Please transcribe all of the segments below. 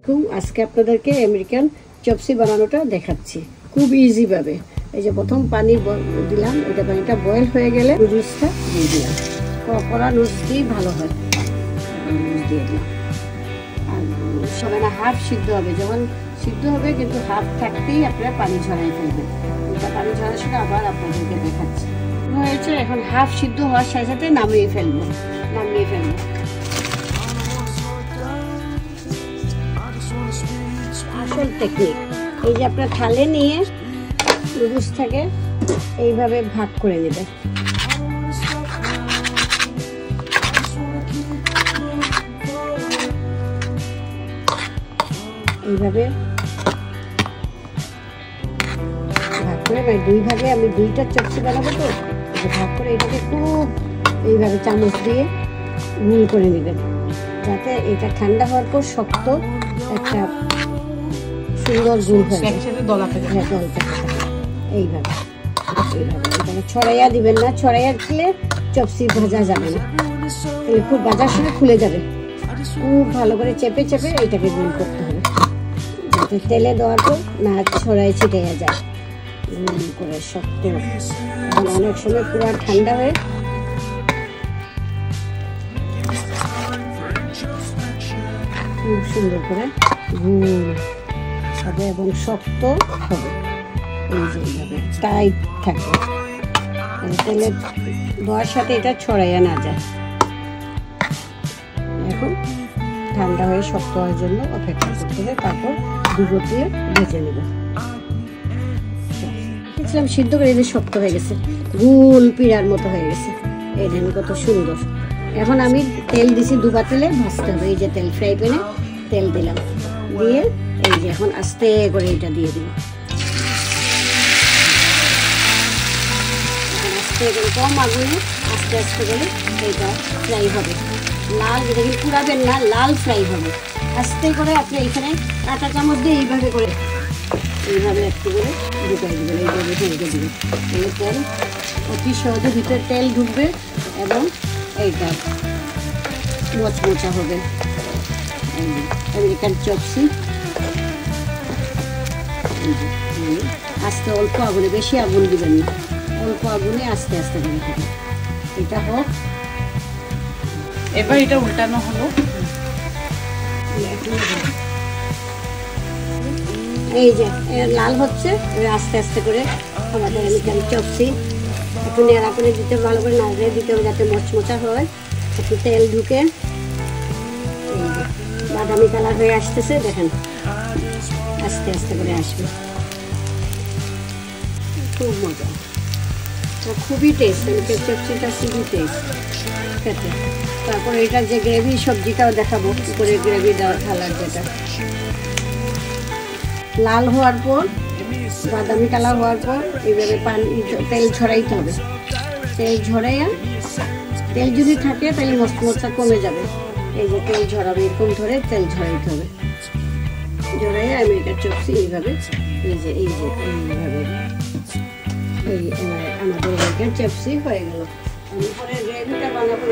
আলাইকুম। আজকে আপনাদেরকে আমেরিকান চপসি বানানোটা দেখাচ্ছি খুব ইজি ভাবে। এই যে প্রথম পানি দিলাম, এটা পানিটা বয়েল হয়ে গেলে নুডলসটা দিয়ে দিলাম। কড়া নুডলস দিয়ে ভালো হয়, নুডলস দিয়ে দিলাম। আর সবাই না হাফ সিদ্ধ হবে, যখন সিদ্ধ হবে কিন্তু হাফ থাকতেই আপনারা পানি ঝরাই ফেলবেন। এটা পানি ঝরার সময় আবার আপনাদেরকে দেখাচ্ছি হয়েছে। এখন হাফ সিদ্ধ হওয়ার সাথে সাথে নামিয়ে ফেলবো। আসল টেকনিক এই যে আপনার থালে নিয়ে নুডলসটাকে এইভাবে ভাগ করে নেবেন। এইভাবে ভাগ করে দুই ভাগে আমি দুইটা চপসি বানাবো, তো ভাগ করে এটাকে খুব এইভাবে চামচ দিয়ে গোল করে নেবেন, যাতে এটা ঠান্ডা হওয়ার পর শক্ত একটা সুন্দর গোল হয়। এইভাবে এটাকে ছড়াইয়া দিবেন না, ছড়াইয়া দিলে চপসি ভাজা যাবে না, তাহলে খুব ভাজার সময় খুলে যাবে। খুব ভালো করে চেপে চেপে এইটাকে গোল করতে হবে, যাতে তেলে দেওয়ার পর না ছড়াই ছিটাইয়া যায়। গোল করে শক্ত, অনেক সময় পুরো ঠান্ডা হয়ে খুব সুন্দর করে গোল হবে এবং শক্ত হবে। এই যে এইভাবে টাইট থাকবে, তেলে দেওয়ার সাথে এটা ছড়াইয়া না যায়। এখন ঠান্ডা হয়ে শক্ত হওয়ার জন্য অপেক্ষা করতে হবে, তারপর দুটো দিয়ে ভেজে নেব। দেখছিলাম সিদ্ধ করে যে শক্ত হয়ে গেছে, গোল পিড়ার মতো হয়ে গেছে। এই দেখুন কত সুন্দর। এখন আমি তেল দিছি, দু পাতিলে ভাজতে হবে। এই যে তেল, ফ্রাই প্যানে তেল দিলাম, দিয়ে এই যে এখন আস্তে করে এটা দিয়ে দিব। আস্তে করে কম আগুনে আস্তে আস্তে করে এইটা ফ্রাই হবে। লাল, এটা কিন্তু পুরাবেন না, লাল ফ্রাই হবে। আস্তে করে আপনি এখানে কাঁটা চামচ দিয়ে এইভাবে করে একটু করে ঢুকাই দেবেন, এইভাবে ঢুকে দেবেন। তাহলে তেল অতি সহজে ভিতরে তেল ঢুকবে এবং এইটা মোচমোচা হবে। আমেরিকান চপসি আস্তে অল্প আগুনে, বেশি আগুন দিবেন না, অল্প আগুনে আস্তে আস্তে করে হবে। এটা হোক, এবার এটা উল্টানো হলো। এই যে লাল হচ্ছে, আস্তে আস্তে করে আমাদের আমেরিকান চপসি একটু নেড়া করে দিতে, ভালো করে নাড়িয়ে দিতে হবে যাতে মচমচা হয়। একটু তেল ঢুকে বাদামি কালার হয়ে আসতেছে, দেখেন আস্তে আস্তে করে আসবে। খুব মজা, খুবই টেস্ট, চপসিটা খুবই টেস্ট খেতে। তারপরে এটা যে গ্রেভি সবজিটাও দেখাবো, উপরে গ্রেভি দেওয়া ঢালার, যেটা লাল হওয়ার পর বাদামি কালার হওয়ার পর এইভাবে পানি তেল ঝরাইতে হবে। তেল ঝরাইয়া, তেল যদি থাকে তাহলে মচমচা কমে যাবে। এই যে তেল ঝরাবে, এরকম ধরে তেল ঝরাইতে হবে। ঝরাইয়া আমেরিকার চপসি এইভাবে, এই যে এইভাবে আমাদের আমেরিকান চপসি হয়ে গেল। আমি পরে গ্রেভিটা বানাবো,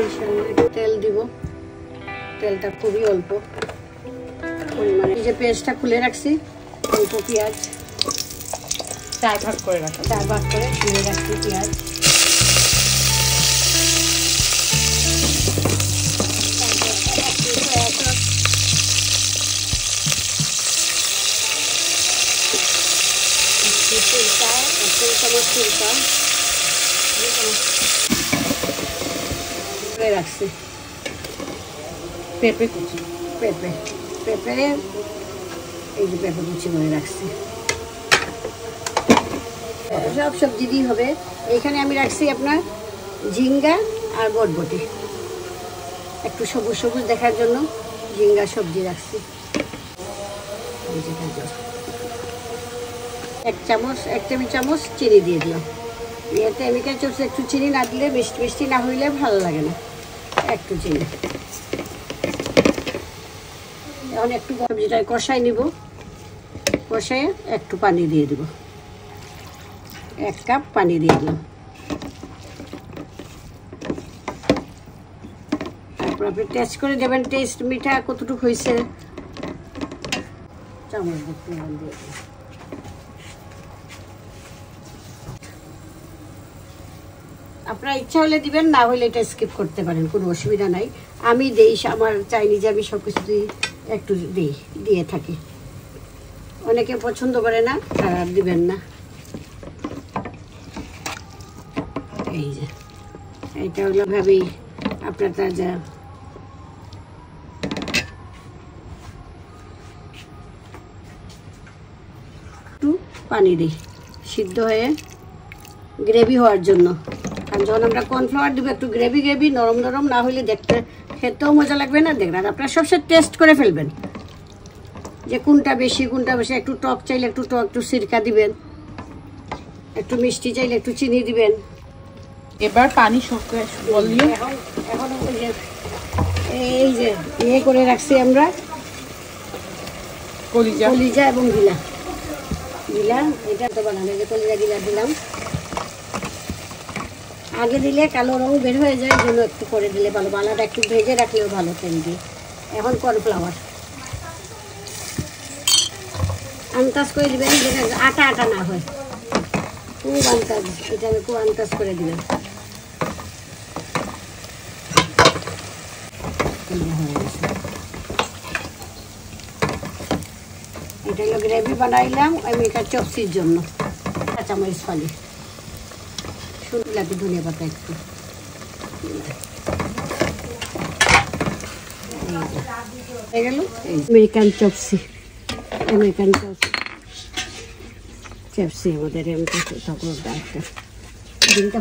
তেল দিব। তেলটা খুবই অল্প পরিমাণে। এই যে পেঁয়াজটা খুলে রাখছি, অল্প পেঁয়াজ 4 ভাগ করে রাখা, 4 ভাগ করে খুলে রাখছি পেঁয়াজ। রাখছি পেঁপে কুচি, পেঁপে এই যে পেঁপে কুচি করে রাখছি। সব সবজি দিয়ে হবে। এখানে আমি রাখছি আপনার ঝিঙ্গা আর বটবটি, একটু সবুজ সবুজ দেখার জন্য ঝিঙ্গা সবজি রাখছি। এক টেবিল চামচ চিনি দিয়ে দিলাম। এতে আমেরিকান চপসি একটু চিনি না দিলে, মিষ্টি মিষ্টি না হইলে ভালো লাগে না, একটু চিনি। এখন একটু সবজিটা কষাই নিব, কষাই একটু পানি দিয়ে দিব, 1 কাপ পানি দিয়ে দিলাম। তারপর আপনি টেস্ট করে দেবেন, টেস্ট মিঠা কতটুকু হয়েছে। চামচ দেখতে লবণ দিয়ে দিই। আপনার ইচ্ছা হলে দিবেন, না হলে এটা স্কিপ করতে পারেন, কোনো অসুবিধা নাই। আমি দেই, আমার চাইনিজে আমি সব কিছু একটু দিই, দিয়ে থাকি। অনেকে পছন্দ করে না, আর দিবেন না। এই যে এটা হলো ভাবেই আপনার তাজা। একটু পানি দিই সিদ্ধ হয়ে গ্রেভি হওয়ার জন্য, কারণ যখন আমরা কর্নফ্লাওয়ার দিব একটু গ্রেভি গ্রেভি, নরম নরম না হলে দেখতে খেতেও মজা লাগবে না, দেখবেন। আপনারা সবসময় টেস্ট করে ফেলবেন যে কোনটা বেশি কোনটা বেশি। একটু টক চাইলে একটু টক, একটু সিরকা দিবেন, একটু মিষ্টি চাইলে একটু চিনি দিবেন। এবার পানি শুকিয়ে বললি এখন এই যে ইয়ে করে রাখছি আমরা কলিজা এবং গিলা। এটা তো বানানো, যে কলিজা গিলা দিলাম। আগে দিলে কালো রং বের হয়ে যায়, এই জন্য একটু করে দিলে ভালো। বালাটা একটু ভেজে রাখলেও ভালো তেল দিয়ে। এখন কর্নফ্লাওয়ার আন্দাজ করে দিবেন, যেটা আটা আটা না হয়, খুব আন্দাজ। এটা খুব আন্দাজ করে দিবেন। এটা হলো গ্রেভি বানাইলাম আমেরিকার চপসির জন্য। কাঁচামরিচ ফালি, সুন্দর লাগে, ধনিয়া পাতা একটু। হয়ে গেল আমেরিকান চপসি। আমেরিকান চপসি আমাদের একটা দিনটা